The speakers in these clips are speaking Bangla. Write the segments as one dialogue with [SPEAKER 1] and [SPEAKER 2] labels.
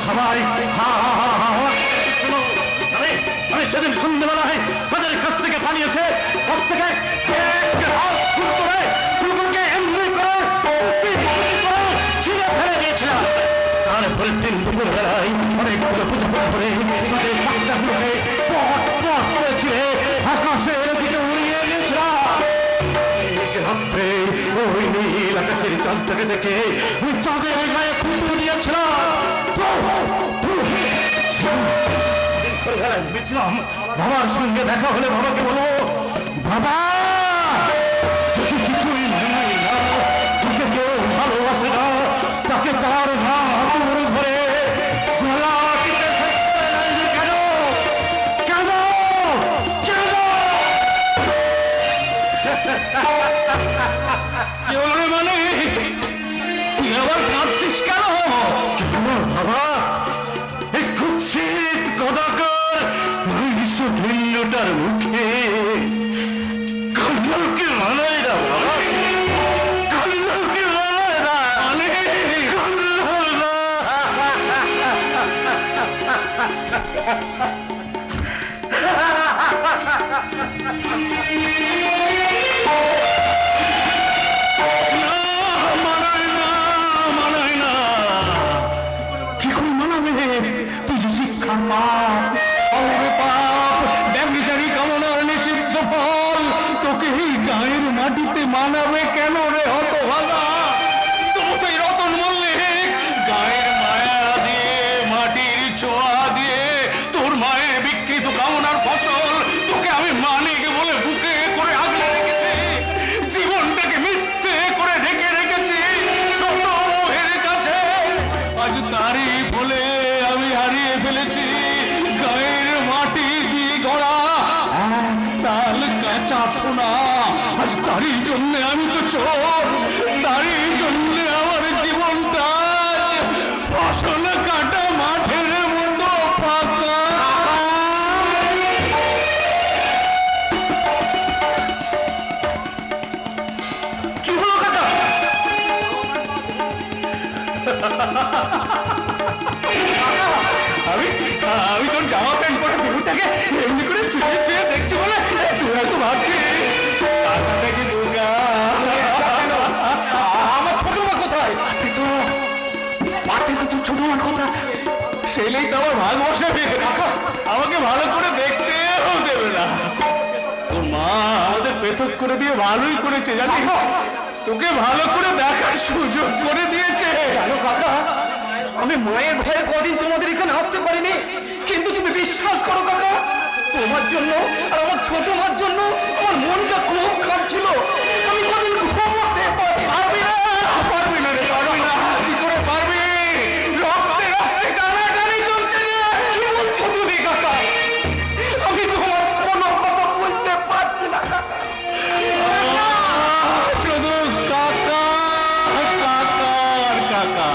[SPEAKER 1] সবাই আমি সেদিন সন্ধ্যেবেলায় তাদের কাছ থেকে পালিয়েছে কাছ থেকে ছিঁড়ে ফেলে দিয়েছিলাম। তারপরের দিন দুপুরবেলায় অনেকগুলো পুজো করে তাদের বাচ্চাগুলোকে পট পট করেছিল আকাশের দিকে উড়িয়ে দিয়েছিলাম। রাত্রে ওই নীল আকাশের চাঁদটাকে দেখে ওই চাঁদের গায়ে ফুটু দিয়েছিলাম। ভেবেছিলাম বাবার সঙ্গে দেখা হলে বাবাকে বলবো, বাবা তোকে কিছুই নাই না, তোকে কেউ ভালোবাসে না, তাকে তার না তোর ঘরে গলা টিপে কেন কেন কেন কি হলো মানে তুই আবার কাঁদছিস কেন? বাবা এই কুৎসিত কদাকার ভিন্নটার মুখে কান্নাকে মানায় না বাবা, কান্নাকে মানায় না, মানায় না। কি করে মানাবে? তুই যে শিক্ষার পাপ, ব্যভিচারী কামনার নিষিদ্ধ ফল, তোকে এই গায়ের মাটিতে মানাবে কেন রে হতভাগা? তবু তুই রতন মল্লিক গায়ের মায়া দিয়ে মাটির ছোঁয়া দিয়ে তোর মায়ের বিকৃত কামনার ফসল তোকে আমি মানিক বলে বুকে করে আগলে রেখেছি, জীবনটাকে মিথ্যে করে ঢেকে রেখেছি ছোট মোহের কাছে। আজ তারই ফলে আমি হারিয়ে ফেলেছি গায়ের মাটি দিয়ে গড়া একতাল কাঁচা সোনা। আজ তারই জন্য আমি তো চোর, তারই জন্য আমার জীবনটা ফসল কাটা মাঠের মতো ফাঁকা। কি হলো কাকা? আমি তোর জামা প্যান্ট পরে বিহুটাকে এমনি করে চুয়ে চুয়ে দেখছি বলে তুই হয়তো ভাবছিস কি দুর্গা। আমার ছোট মা কোথায়? তোর ছোট মার কথা সেইলেই তো আমার ভাগ বসাবে, আমাকে ভালো করে দেখতেও দেবে না। তোর মা আমাদের পৃথক করে দিয়ে ভালোই করেছে জানিস, তোকে ভালো করে দেখার সুযোগ করে দিয়েছে। জানো কাকা, আমি মায়ের ভয়ে কদিন তোমাদের এখানে আসতে পারিনি, কিন্তু তুমি বিশ্বাস করো কাকা, তোমার জন্য আর আমার ছোট মার জন্য আমার মনটা খুব কাঁদছিল। আমি কদিন ঘুমোতে পারবি না, পারবি না রে, পারবি না। কি করে পারবি? রক্তে রক্তে টানাটানি চলছে রে। কি বলছো তুমি কাকা? আমি তোমার কোনো কথা বুঝতে পারছি না কাকা। শুধু কাকা কাকার কাকা।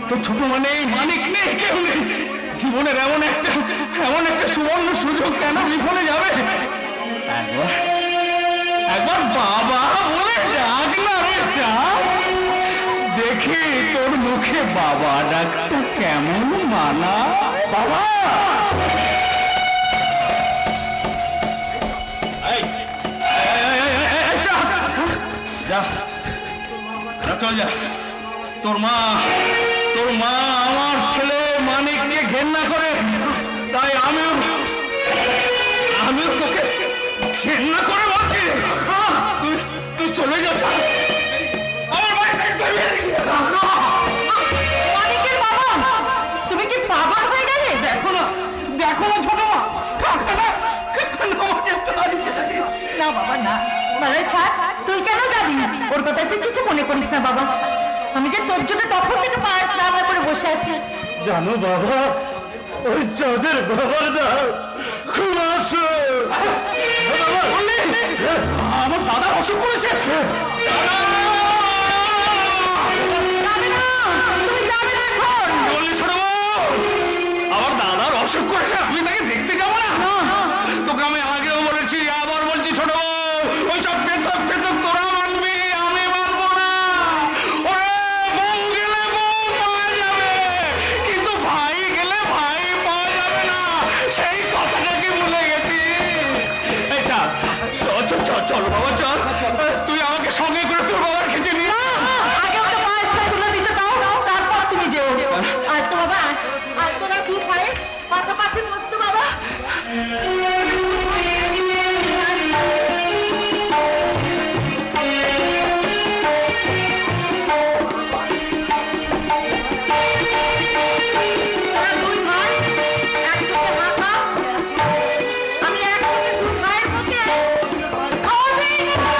[SPEAKER 1] তোর ছোট মানে মানিক নেই, কেউ নেই জীবনের এমন একটা সুবর্ণ সুযোগ কেন বিফলে যাবে? একবার বাবা বলে ডাক না রে, চা দেখি তোর মুখে বাবা ডাকটা কেমন মানা। বাবা যা চল যা। তোর মা আমার ছেলে মানিককে ঘেন্না করে, তাই আমিও তোকে ঘেন্না করে বলছি। তুই চলে যাচ্ছ আমার বাড়ি থেকে।
[SPEAKER 2] মানিকের বাবা, তুমি কি পাগল হয়ে গেলে? দেখো না ছোট মা, না বাবা না। বলে স্যার তুই কেন যাবি না? ওর কথা তুই কিছু মনে করিস না বাবা, আমি যে তোর জন্য তখন থেকে পায়েস রান্না করে বসে আছি।
[SPEAKER 1] জানো বাবা, ওই চাঁদের বাবার না খুব আসো। আমার দাদা অসুখ করেছে। আমার দাদার অসুখ করেছে, আমি তাকে দেখতে যাবো না? তোকে আমি আগেও বলেছি, আবার বলছি ছোট, ওইসব পৃথক পৃথক তোরা মানবি, আমি মানবো না। ওরে বউ গেলে বউ পাওয়া যাবে, কিন্তু ভাই গেলে ভাই পাওয়া যাবে না, সেই কথাটা কি ভুলে গেছি? এটা চল বাবা চল, তুই আমাকে সঙ্গে করে তোর বাবার খেতে নিয়ে
[SPEAKER 2] আগে ওটা পায়েসটা তুলে দিতে দাও, তারপর তুমি যেও। আর তো বাবা, আর তোরা দু ভাই পাশাপাশি বসতো বাবা। তোরা দুই ভাই একসাথে হাঁকা, আমি একসাথে দু ভাইয়ের মধ্যে খাওয়াবে না।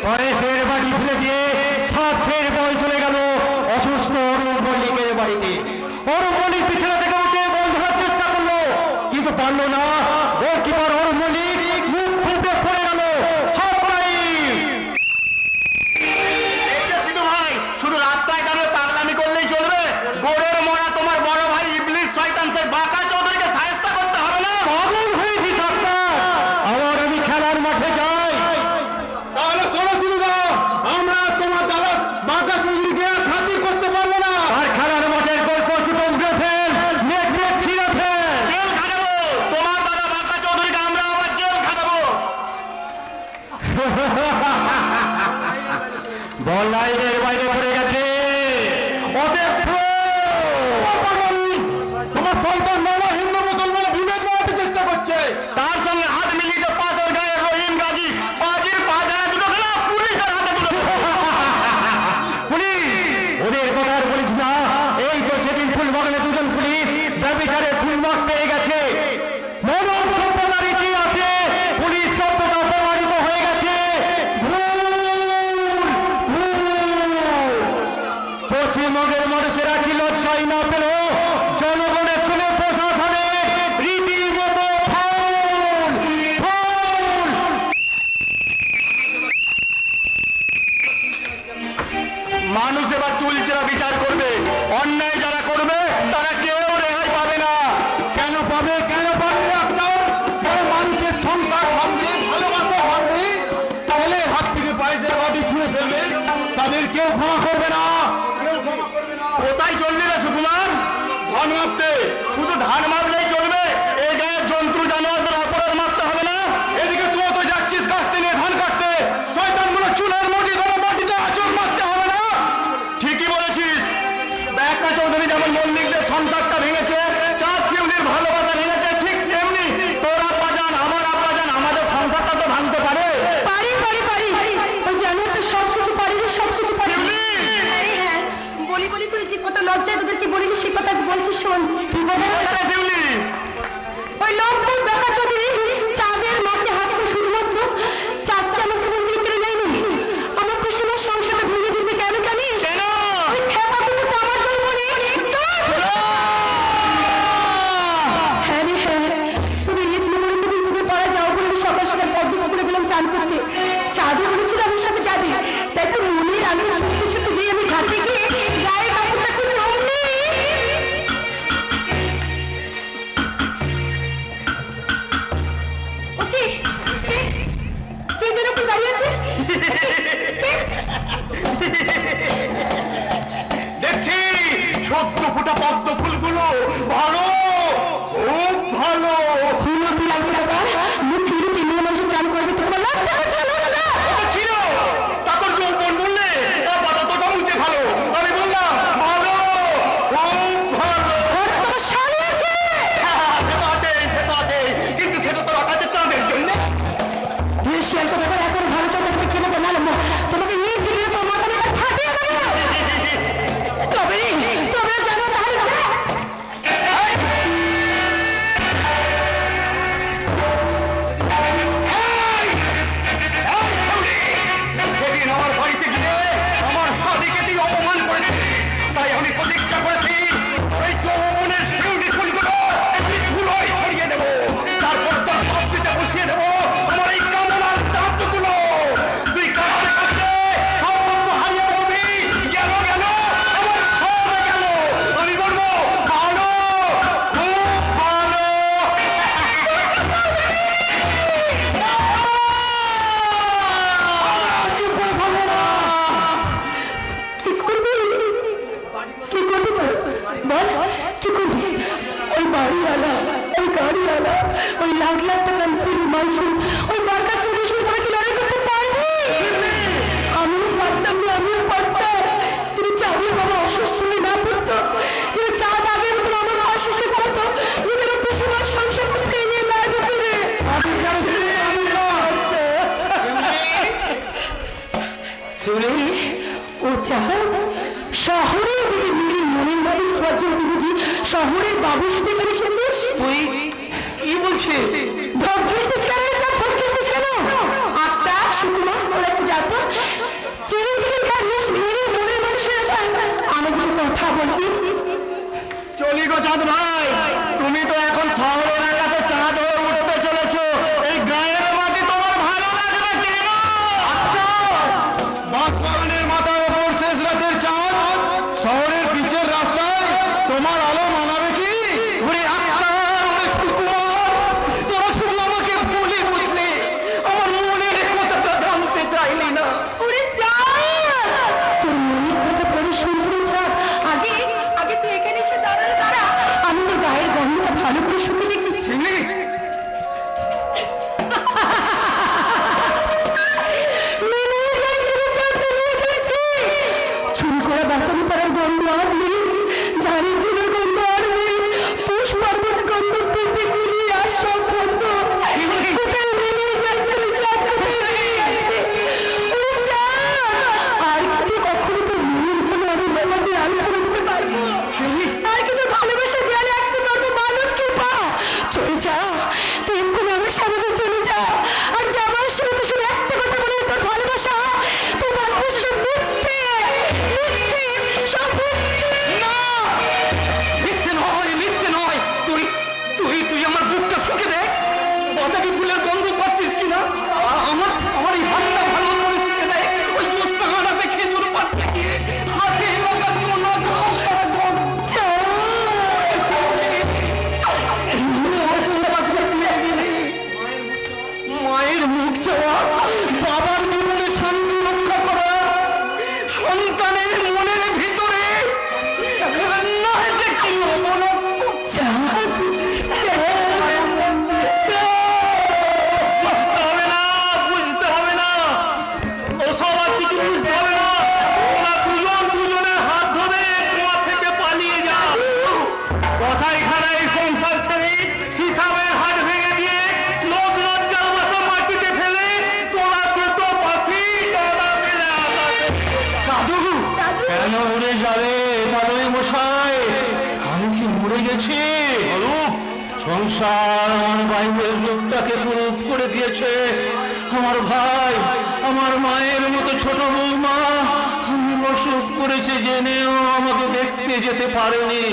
[SPEAKER 3] পরেশের বাড়ি ফেলে দিয়ে স্বার্থের বই চলে গেল অসুস্থ অরুণ মল্লিকের বাড়িতে। অরুণ মল্লিক পিছনে থেকে উঠে বল ধরার চেষ্টা করলো, কিন্তু পারলো না। গোলকিপার অরুণ মল্লিক মুখ ফুটে পড়ে গেল। Half time.
[SPEAKER 1] সিধু ভাই, শুধু রাস্তায় দাঁড়িয়ে পাগলামি করলেই চলবে? গোড়ের মরা তোমার বড় ভাই ইবলিস শয়তান সেই বাঁকা চৌধুরীকে সাহায্য করতে হবে না?
[SPEAKER 3] পাগল হয়েছি ডাক্তার, আবার আমি খেলার মাঠে যাই।
[SPEAKER 1] তাহলে শোনো সিধুদা, আমরা তোমার দাদা বাঁকা চৌধুরীকে আর খাতির করতে পারবো না।
[SPEAKER 3] আর খেলার মাঠের গল্প দুটো উঠে ফেল, নেট নেট ছিঁড়ে ফেল।
[SPEAKER 1] জেল খাটাবো তোমার দাদা বাঁকা চৌধুরীকে, আমরা আবার জেল খাটাবো।
[SPEAKER 3] বল লাইনের বাইরে পড়ে গেছে। অতএব তোমার সন্তান বাবা হিন্দু মুসলমান বিভেদ বাড়াতে চেষ্টা করছে।
[SPEAKER 1] তার সঙ্গে হাত মিলিয়ে পাশের গায়ে রহিম গাজী বাজির পা ধারা দুটো খেলা পুলিশের হাতে তুলে দেবো।
[SPEAKER 3] পুলিশ ওদের কথা আর বলিস না। এই তো সেদিন ফুলবাগানে দুজন পুলিশ ব্যবিচারে ফুল মাছ পেয়ে গেছে। মনোর সভ্যতার রীতি আছে, পুলিশ শব্দটা প্রমাণিত হয়ে গেছে। পশ্চিমবঙ্গের মানুষেরা কি লজ্জাই না পেল? জনগণের ছেলে প্রশাসনের রীতিমতো ফাউল ফাউল।
[SPEAKER 1] মানুষ এবার চুলচেরা বিচার করবে। অন্যায় যারা করবে তারা কেউ রেহাই পাবে না।
[SPEAKER 3] কেন পাবে, কেন পাবে ডাক্তার? যারা মানুষের সংসার ভাঙবে, ভালোবাসা ভাঙবে, তাহলে হাত থেকে পয়সার বাটি ছুঁড়ে ফেলবে, তাদের কেউ ক্ষমা করবে না।
[SPEAKER 1] কোথায় চললি রে সুকুমার? ধান মাপতে শুধু ধান মাপলেই চলবে? এই গায়ের জন্তু জানোয়ারদের অপরাধ মাপতে হবে না?
[SPEAKER 3] এদিকে তুই তো যাচ্ছিস কাস্তে নিয়ে ধান কাটতে, শয়তানগুলো চুলের মুঠি ধরে মাটিতে আঁচড় মারতে হবে না?
[SPEAKER 1] ঠিকই বলেছিস। বাঁকা চৌধুরী যেমন মল্লিকদের সংসারটা ভেঙেছে, চাঁদ শিউলির ভালোবাসা ভেঙেছে, ঠিক তেমনি তোর আব্বা যান আমার আব্বা যান আমাদের সংসারটা তো ভাঙতে পারে।
[SPEAKER 2] পারি পারি পারি, ওই যে আমি তো সবকিছু পারি রে, সবকিছু পারি।
[SPEAKER 1] শিউলি!
[SPEAKER 2] হ্যাঁ, বলি বলি করে যে কথা লজ্জায় তোদেরকে বলিনি সে কথা আজ বলছি, শোন। কি বলে?
[SPEAKER 1] কোথায় শিউলি?
[SPEAKER 2] ওই লম্বুর ব্যাপার যদি চাঁদের মাঠে হাঁটতে শুধুমাত্র চাঁদকে আমার জীবন থেকে কেড়ে নেয়নি, আমার পিসিমার সংসারটা ভেঙে দিয়েছে। কেন জানিস?
[SPEAKER 1] কেন?
[SPEAKER 2] ওই খেপা কুকুরটা আমার জন্য বলে হ্যাঁ রে হ্যাঁ, তুমি ঈদ মোবারক দিন তোদের পাড়া যাও বলে আমি সকাল সকাল পদ্ম পুকুরে গেলাম চান করতে। চাঁদও বলেছিল আমার সাথে যাবে, তাই তো মনের আনন্দ ছুটতে ছুটতে যেয়ে আমি ঘাটে গিয়ে গায়ে কাপড়টা খুঁজে অমনি ওকে কে যেন কি দাঁড়িয়ে আছে?
[SPEAKER 1] দেখছি সত্য ফুটা পদ্ম ফুলগুলো ভালো, খুব ভালো।
[SPEAKER 2] ফুল ফুল লাগবে দাদা, মুখ ফিরে তিন মানুষের চান করবে তোমার লজ্জা হচ্ছে না?
[SPEAKER 1] ওটা ছিল তা তোর যৌবন বললে পাতাটা মুছে ভালো। আমি বললাম ভালো, খুব ভালো।
[SPEAKER 2] ওর তোমার শাড়ি আছে?
[SPEAKER 1] সে তো আছে, কিন্তু সেটা তো রাখাতে চাঁদের জন্য।
[SPEAKER 2] বেশি আসে ব্যাপার, এখন ভালো চাঁদা তুমি কেন বানালো? তোমাকে নিয়ে গিয়ে তোমার মাথা ফাটিয়ে দেবো। তবে তবে জানো তাহলে লাখ টাকা মাংসুর ওই বারকার চল্লিশ তোরা কি লড়াই করতে পারবি? আমিও পারতাম না, আমিও পারতাম। তুমি চাবি বাবা অসুস্থ হয়ে না পড়তো, এই চাঁদ আগের মতো আমার পাশে এসে পড়তো, যদি আমার বেশিরভাগ সংসার করতে নিয়ে না যেতে রে। শিউলি, ও চাঁদ শহরের দিকে মিলি মনের মানুষ হওয়ার জন্য বুঝি শহরের বাবু শুধু করে এসেছিস?
[SPEAKER 1] তুই কি বলছিস?
[SPEAKER 2] ধমকিয়েছিস কেন রে চাঁদ, ধমকিয়েছিস কেন? আত্মা শুধুমা ওরা একটু যাতো চিড়ে চিড়ে খাস ভেঙে মনের মানুষের আমাদের কথা বলবি।
[SPEAKER 3] চলি গো চাঁদ ভাই, তুমি তো এখন শহরের এলাকাতে চাঁদ হয়ে উঠতে চলেছো। এই গায়ের মাটি তোমার ভালো লাগবে কেন? বাঁশবাগানের মাথার ওপর শেষ রাতের চাঁদ, শহরের পিচের রাস্তায় তোমার আলো মানাবে কি? ওরে আক্তার, ওরে সুকুমার, তোরা শুধু আমাকে বলি বুঝলি, আমার মনের কথাটা জানতে চাইলি না।
[SPEAKER 2] ওরে চাঁদ, তোর মনের কথা পরে শুনবি চাঁদ। আগে আগে তুই এখানে এসে দাঁড়ালে দাঁড়া, আমি তোর গায়ের গন্ধটা ভালো করে শুনে দেখছি।
[SPEAKER 1] শিউলি,
[SPEAKER 2] চুরি করা বাতানি পাড়ার গন্ধ আর নেই, ধানের ফুলের গন্ধ আর নেই, পুষ পার্বণ গন্ধ পেতে গুলি আর সব গন্ধ কোথায় মিলিয়ে যাচ্ছে রে চাঁদ, কোথায় মিলিয়ে যাচ্ছে? ও চাঁদ, আর কি কখনো তোর মনের কোনো আমি তোমাকে আমি করে দিতে পারবো? আর কি তোর ভালোবাসা দেয়ালে রাখতে পারবো? মালুম কি পা চলে যা, তুই এক্ষুনি আমার সামনে চলে যা। আর যাবার সময় তো শুধু একটা কথা বলে, তোর ভালোবাসা, তোর ভালোবাসা সব মিথ্যে, মিথ্যে, সব মিথ্যে।
[SPEAKER 1] না, মিথ্যে নয়, মিথ্যে নয়। তুই তুই তুই আমার বুকটা শুকে দেখ, বাতাবি ফুলের গন্ধ পাচ্ছিস কিনা? আমার আমার এই হাতটা ভালো করে শুকে দেখ। ওই জ্যোৎস্না হারাতে খেজুর পাততে গিয়ে হাতে লাগা জোনা ঘাম মায়ের মুখ চাওয়া, বাবার মনে শান্তি রক্ষা করা, সন্তানের মনের ভিতরে না যে কি
[SPEAKER 2] চাঁদ,
[SPEAKER 3] বুঝতে হবে না, বুঝতে হবে না, ওসব আর কিছু বুঝতে হবে না। তোমরা দুজন দুজনের হাত ধরে তোমার থেকে পালিয়ে যাও। কথাই খানায় সংসার ছেড়ে হিসাবের হাত ভেঙে দিয়ে লোক লজ্জার মতো মাটিতে ফেলে তোরা দুটো পাখি ডানা মেলে আকাশে। দাদু, কেন উড়ে যাবে দাদুই মশাই? আমি কি মরে গেছি? অরূপ, সংসার আমার বাইরের লোকটাকে কুরূপ করে দিয়েছে। আমার ভাই, আমার মায়ের মতো ছোট বৌমা আমি অসুখ করেছে জেনেও আমাকে দেখতে যেতে পারেনি।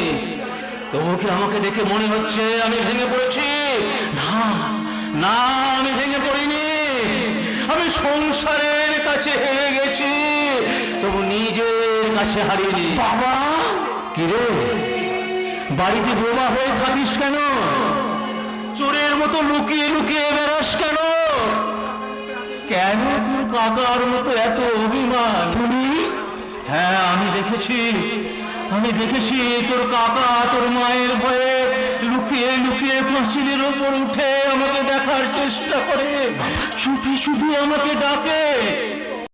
[SPEAKER 3] তবু কি আমাকে দেখে মনে হচ্ছে আমি ভেঙে পড়েছি? না না, আমি ভেঙে পড়িনি। আমি সংসারের কাছে হেরে গেছি, তবু নিজের কাছে হারিনি। বাবা, কি রে, বাড়িতে বোমা হয়ে থাকিস কেন? চোরের মতো লুকিয়ে লুকিয়ে বেরোস কেন? কেন তোর কাকার মতো এত অভিমান? তুমি? হ্যাঁ, আমি দেখেছি তোর কাকা তোর মায়ের ভয়ে লুকিয়ে লুকিয়ে পাঁচিলের ওপর উঠে আমাকে দেখার চেষ্টা করে, চুপি চুপি আমাকে ডাকে।